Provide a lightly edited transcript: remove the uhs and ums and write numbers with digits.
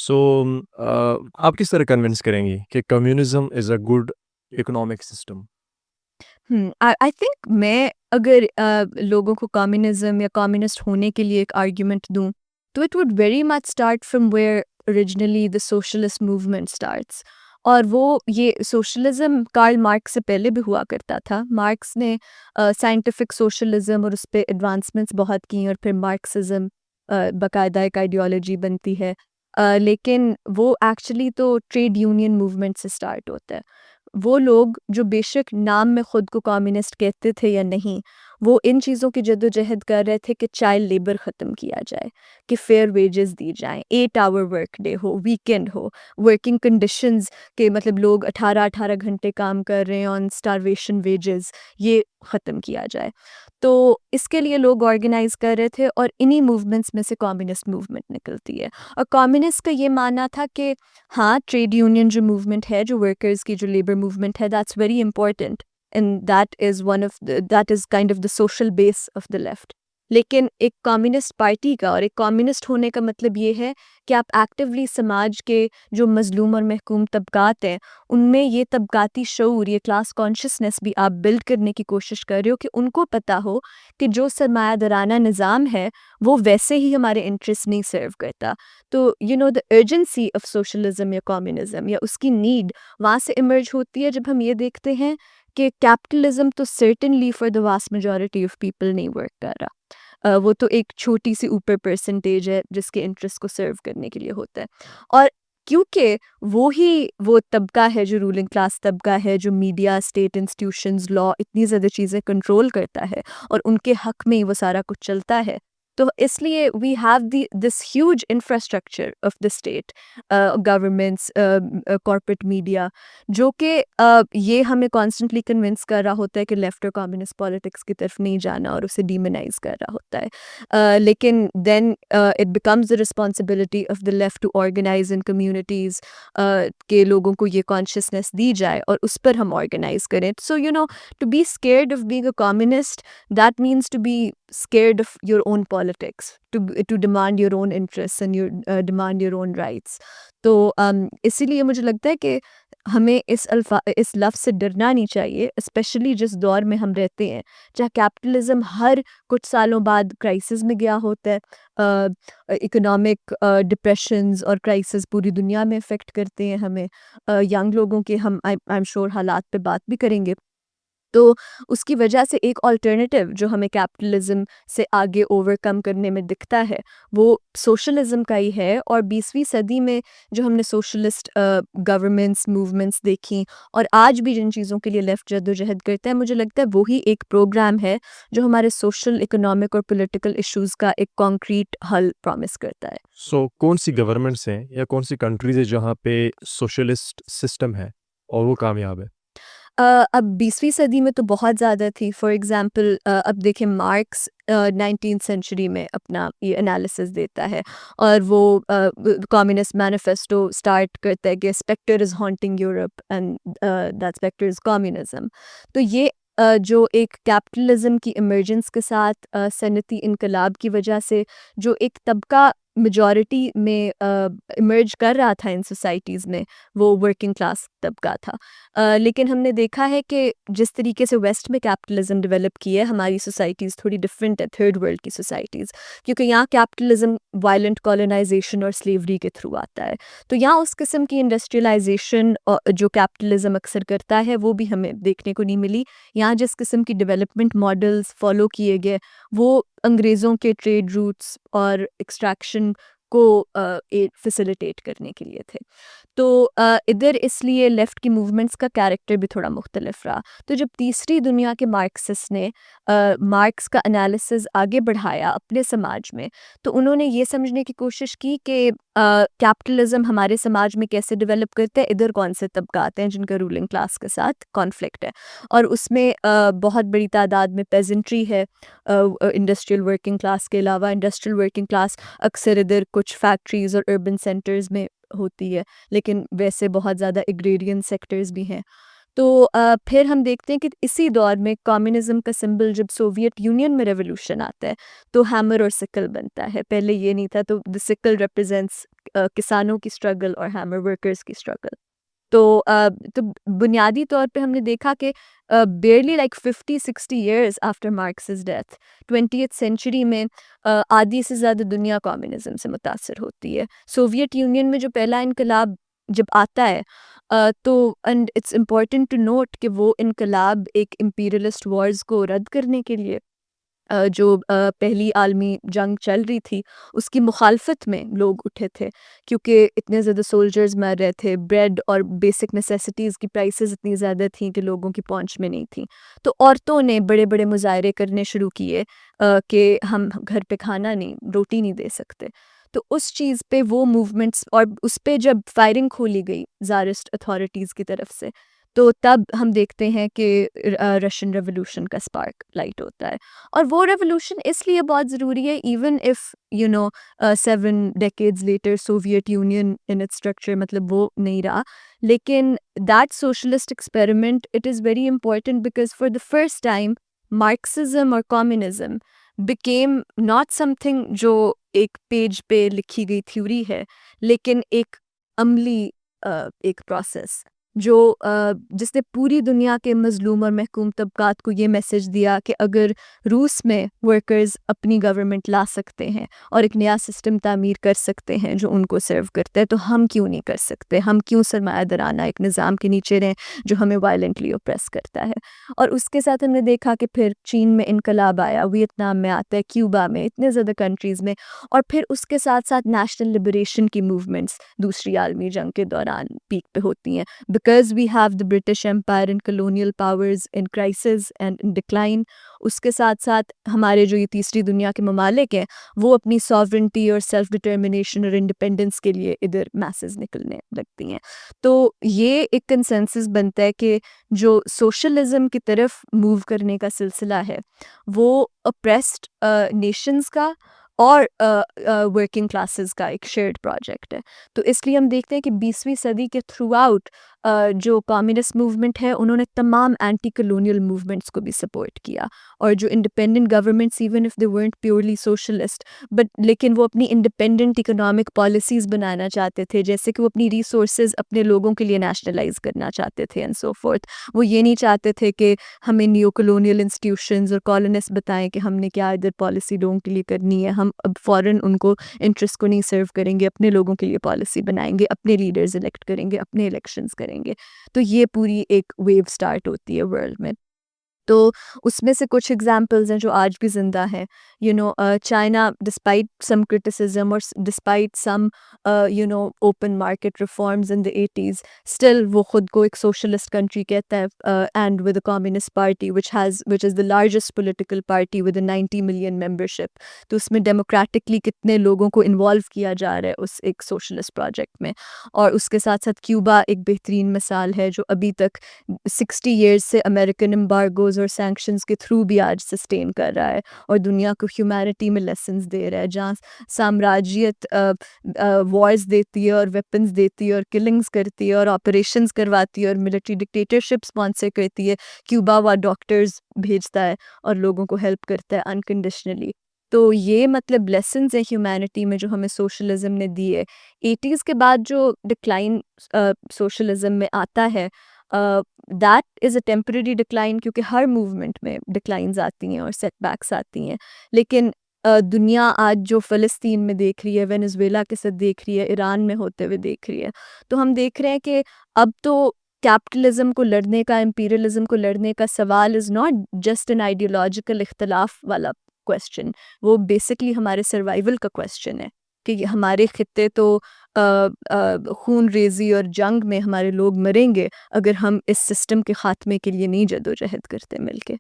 سو آپ کس طرح کنونس کریں گی کہ communism is a good economic system? I think میں اگر لوگوں کو کمیونزم یا کمیونسٹ ہونے کے لیے ایک آرگیومنٹ دوں تو it would very much start from where originally the socialist movement starts. اور وہ یہ سوشلزم کارل مارکس سے پہلے بھی ہوا کرتا تھا. مارکس نے سائنٹیفک سوشلزم اور اس پہ ایڈوانسمنٹس بہت کی اور پھر مارکسزم باقاعدہ ایک آئیڈیالوجی بنتی ہے. لیکن وہ ایکچولی تو ٹریڈ یونین موومنٹ سے اسٹارٹ ہوتا ہے. وہ لوگ جو بے شک نام میں خود کو کمیونسٹ کہتے تھے یا نہیں، وہ ان چیزوں کی جد و جہد کر رہے تھے کہ چائلڈ لیبر ختم کیا جائے، کہ فیئر ویجز دی جائیں، 8 آور ورک ڈے ہو، ویکینڈ ہو، ورکنگ کنڈیشنز کہ مطلب لوگ 18 گھنٹے کام کر رہے ہیں آن اسٹارویشن ویجز، یہ ختم کیا جائے. تو اس کے لیے لوگ آرگنائز کر رہے تھے اور انہی موومنٹس میں سے کمیونسٹ موومنٹ نکلتی ہے. اور کمیونسٹ کا یہ ماننا تھا کہ ہاں ٹریڈ یونین جو موومنٹ ہے، جو ورکرز کی جو لیبر موومنٹ ہے، that's very important and that is kind of the social base of the left. لیکن ایک کمیونسٹ پارٹی کا اور ایک کمیونسٹ ہونے کا مطلب یہ ہے کہ آپ ایکٹیولی سماج کے جو مظلوم اور محکوم طبقات ہیں ان میں یہ طبقاتی شعور، یہ کلاس کانشیسنس بھی آپ بلڈ کرنے کی کوشش کر رہے ہو کہ ان کو پتہ ہو کہ جو سرمایہ دارانہ نظام ہے وہ ویسے ہی ہمارے انٹرسٹ نہیں سرو کرتا. تو دا ارجنسی آف سوشلزم یا کمیونزم یا اس کی نیڈ وہاں سے ایمرج ہوتی ہے جب ہم یہ دیکھتے ہیں کہ کیپٹلزم تو certainly for the vast majority of people نہیں ورک کر رہا. وہ تو ایک چھوٹی سی اوپر پرسنٹیج ہے جس کے انٹرسٹ کو سرو کرنے کے لیے ہوتا ہے. اور کیونکہ وہ طبقہ ہے جو رولنگ کلاس طبقہ ہے، جو میڈیا، اسٹیٹ انسٹیٹیوشنز، لا، اتنی زیادہ چیزیں کنٹرول کرتا ہے اور ان کے حق میں ہی وہ سارا کچھ چلتا ہے، تو اس لیے we have this huge infrastructure of the state, governments, corporate media, جو کہ یہ ہمیں کانسٹنٹلی کنونس کر رہا ہوتا ہے کہ لیفٹ اور کمیونسٹ پالیٹکس کی طرف نہیں جانا اور اسے ڈیمونائز کر رہا ہوتا ہے. لیکن then it becomes the responsibility of the left to organise in communities, کہ لوگوں کو یہ کانشیسنس دی جائے اور اس پر ہم آرگنائز کریں. So to be scared of being a communist, that means to be scared of your own politics, to demand your own interests and demand your own rights. تو اسی لیے مجھے لگتا ہے کہ ہمیں اس لفظ سے ڈرنا نہیں چاہیے، اسپیشلی جس دور میں ہم رہتے ہیں جہاں کیپٹلزم ہر کچھ سالوں بعد کرائسس میں گیا ہوتا ہے. اکنامک ڈپریشنز اور کرائسس پوری دنیا میں افیکٹ کرتے ہیں ہمیں، ینگ لوگوں کے، ہم آئی ایم شیور حالات پہ بات بھی کریں گے. تو اس کی وجہ سے ایک آلٹرنیٹیو جو ہمیں کیپٹلزم سے آگے اوور کم کرنے میں دکھتا ہے وہ سوشلزم کا ہی ہے. اور 20ویں صدی میں جو ہم نے سوشلسٹ گورنمنٹس موومنٹس دیکھیں اور آج بھی جن چیزوں کے لیے لیفٹ جد و جہد کرتا ہے، مجھے لگتا ہے وہی ایک پروگرام ہے جو ہمارے سوشل، اکنامک اور پولیٹیکل ایشوز کا ایک کانکریٹ حل پرومس کرتا ہے. سو کون سی گورنمنٹس ہیں یا کون سی کنٹریز ہیں جہاں پہ سوشلسٹ سسٹم ہے اور وہ کامیاب ہے؟ اب 20ویں صدی میں تو بہت زیادہ تھی. فار ایگزامپل اب دیکھیں مارکس 19th سینچری میں اپنا یہ انالیسس دیتا ہے اور وہ کمیونسٹ مینیفیسٹو اسٹارٹ کرتا ہے کہ spectre is haunting Europe and that spectre is communism. تو یہ جو ایک کیپٹلزم کی ایمرجنس کے ساتھ صنعتی انقلاب کی وجہ سے جو ایک طبقہ میجورٹی میں ایمرج کر رہا تھا ان سوسائٹیز میں، وہ ورکنگ کلاس طبقہ تھا. لیکن ہم نے دیکھا ہے کہ جس طریقے سے ویسٹ میں کیپٹلزم ڈیولپ کی ہے، ہماری سوسائٹیز تھوڑی ڈفرینٹ ہے تھرڈ ورلڈ کی سوسائٹیز، کیونکہ یہاں کیپٹلزم وائلنٹ کالونائزیشن اور سلیوری کے تھرو آتا ہے. تو یہاں اس قسم کی انڈسٹریلائزیشن جو کیپٹلزم اکثر کرتا ہے وہ بھی ہمیں دیکھنے کو نہیں ملی. یہاں جس قسم کی ڈیولپمنٹ ماڈلز فالو کیے گئے وہ انگریزوں کے ٹریڈ روٹس اور ایکسٹریکشن کو فیسیلیٹیٹ کرنے کے لیے تھے. تو ادھر اس لیے لیفٹ کی موومنٹس کا کیریکٹر بھی تھوڑا مختلف رہا. تو جب تیسری دنیا کے مارکسسٹ نے مارکس کا انالیسز آگے بڑھایا اپنے سماج میں، تو انہوں نے یہ سمجھنے کی کوشش کی کہ کیپٹلزم ہمارے سماج میں کیسے ڈیولپ کرتا ہے، ادھر کون سے طبقات ہیں جن کا رولنگ کلاس کے ساتھ کانفلکٹ ہے. اور اس میں بہت بڑی تعداد میں پیزنٹری ہے. انڈسٹریل ورکنگ کلاس کے علاوہ انڈسٹریل ورکنگ کلاس اکثر ادھر کچھ فیکٹریز اور اربن سینٹرز میں ہوتی ہے، لیکن ویسے بہت زیادہ ایگریرین سیکٹرز بھی ہیں. تو پھر ہم دیکھتے ہیں کہ اسی دور میں کمیونزم کا سمبل جب سوویت یونین میں ریولوشن آتا ہے تو ہیمر اور سکل بنتا ہے. پہلے یہ نہیں تھا. تو the sickle represents کسانوں کی اسٹرگل اور ہیمر ورکرز کی اسٹرگل. تو بنیادی طور پہ ہم نے دیکھا کہ barely like 50-60 years after Marx's death 20th century میں آدھی سے زیادہ دنیا کمیونزم سے متاثر ہوتی ہے. سوویت یونین میں جو پہلا انقلاب جب آتا ہے تو and it's important to note کہ وہ انقلاب ایک امپیریلسٹ وارز کو رد کرنے کے لیے جو پہلی عالمی جنگ چل رہی تھی اس کی مخالفت میں لوگ اٹھے تھے کیونکہ اتنے زیادہ سولجرز مر رہے تھے. بریڈ اور بیسک نیسیسٹیز کی پرائسز اتنی زیادہ تھیں کہ لوگوں کی پہنچ میں نہیں تھیں. تو عورتوں نے بڑے بڑے مظاہرے کرنے شروع کیے کہ ہم گھر پہ کھانا نہیں روٹی نہیں دے سکتے. تو اس چیز پہ وہ موومنٹس اور اس پہ جب فائرنگ کھولی گئی زارسٹ اتھارٹیز کی طرف سے تو تب ہم دیکھتے ہیں کہ رشین ریولوشن کا اسپارک لائٹ ہوتا ہے. اور وہ ریولوشن اس لیے بہت ضروری ہے even if 7 decades later Soviet Union in it structure مطلب وہ نہیں رہا. لیکن that socialist experiment it is very important because for the first time Marxism اور کمیونزم became not something جو ایک پیج پہ لکھی گئی تھیوری ہے لیکن ایک عملی ایک پروسیس جو جس نے پوری دنیا کے مظلوم اور محکوم طبقات کو یہ میسج دیا کہ اگر روس میں ورکرز اپنی گورنمنٹ لا سکتے ہیں اور ایک نیا سسٹم تعمیر کر سکتے ہیں جو ان کو سرو کرتا ہے تو ہم کیوں نہیں کر سکتے. ہم کیوں سرمایہ دارانہ ایک نظام کے نیچے رہیں جو ہمیں وائلنٹلی اوپریس کرتا ہے. اور اس کے ساتھ ہم نے دیکھا کہ پھر چین میں انقلاب آیا, ویتنام میں آتا ہے, کیوبا میں, اتنے زیادہ کنٹریز میں. اور پھر اس کے ساتھ ساتھ نیشنل لبریشن کی موومنٹس دوسری عالمی جنگ کے دوران پیک پہ ہوتی ہیں because we have the British empire and colonial powers in crisis and in decline. اس کے ساتھ ساتھ ہمارے جو یہ تیسری دنیا کے ممالک ہیں وہ اپنی ساورنٹی اور سیلف ڈٹرمنیشن اور انڈیپینڈنس کے لیے ادھر میسز نکلنے لگتی ہیں. تو یہ ایک کنسنسس بنتا ہے کہ جو سوشلزم کی طرف موو کرنے کا سلسلہ ہے وہ اپریسڈ نیشنز کا اور ورکنگ کلاسز کا ایک شیئرڈ پروجیکٹ ہے. تو اس لیے ہم دیکھتے ہیں کہ 20ویں صدی کے تھرو آؤٹ جو کمیونسٹ موومنٹ ہے انہوں نے تمام اینٹی کلونیل موومنٹس کو بھی سپورٹ کیا. اور جو independent governments even if they weren't purely socialist but لیکن وہ اپنی انڈیپینڈنٹ اکنامک پالیسیز بنانا چاہتے تھے جیسے کہ وہ اپنی ریسورسز اپنے لوگوں کے لیے نیشنلائز کرنا چاہتے تھے اینڈ سو فورتھ. وہ یہ نہیں چاہتے تھے کہ ہمیں نیو کلونیل انسٹیٹیوشنز اور کالونسٹ بتائیں کہ ہم نے کیا ادھر پالیسی لوگوں کے لیے کرنی ہے. ہم اب فوراً ان کو انٹرسٹ کو نہیں سرو کریں گے, اپنے لوگوں کے لیے پالیسی بنائیں گے, اپنے لیڈرز الیکٹ کریں گے, اپنے الیکشنز کریں گے. تو یہ پوری ایک ویو سٹارٹ ہوتی ہے ورلڈ میں. تو اس میں سے کچھ ایگزامپلز ہیں جو آج بھی زندہ ہیں. چائنا ڈسپائٹ سم کرٹیسزم اور despite some open market reforms in the 80s still وہ خود کو ایک سوشلسٹ کنٹری کہتا ہے and with a communist party which is the largest political party with a 90 million membership. تو اس میں ڈیموکریٹکلی کتنے لوگوں کو انوالو کیا جا رہا ہے اس ایک سوشلسٹ پروجیکٹ میں. اور اس کے ساتھ ساتھ کیوبا ایک بہترین مثال ہے جو ابھی تک 60 ایئرز سے امریکن امبارگوز اور سینکشنز کے تھرو بھی آج سسٹین کر رہا ہے اور دنیا کو ہیومینٹی میں لیسنز دے رہا ہے. جہاں سامراجیت وارز دیتی ہے اور ویپنز دیتی ہے اور کلنگز کرتی ہے اور آپریشنز کرواتی ہے اور ملٹری ڈکٹیٹرشپ اسپانسر کرتی ہے, کیوبا وہ ڈاکٹرز بھیجتا ہے اور لوگوں کو ہیلپ کرتا ہے انکنڈیشنلی. تو یہ مطلب لیسنز ہیں ہیومینٹی میں جو ہمیں سوشلزم نے دی ہے. 80s کے بعد جو ڈکلائن سوشلزم میں آتا ہے that is a temporary decline کیونکہ ہر موومنٹ میں ڈکلائنز آتی ہیں اور سیٹ بیکس آتی ہیں. لیکن دنیا آج جو فلسطین میں دیکھ رہی ہے, وینزویلا کے ساتھ دیکھ رہی ہے, ایران میں ہوتے ہوئے دیکھ رہی ہے, تو ہم دیکھ رہے ہیں کہ اب تو کیپٹلزم کو لڑنے کا, امپیریلزم کو لڑنے کا سوال is not just an ideological اختلاف والا کویسچن, وہ بیسکلی ہمارے سروائیول کا کویسچن ہے کہ ہمارے خطے تو خون ریزی اور جنگ میں ہمارے لوگ مریں گے اگر ہم اس سسٹم کے خاتمے کے لیے نہیں جدوجہد کرتے مل کے.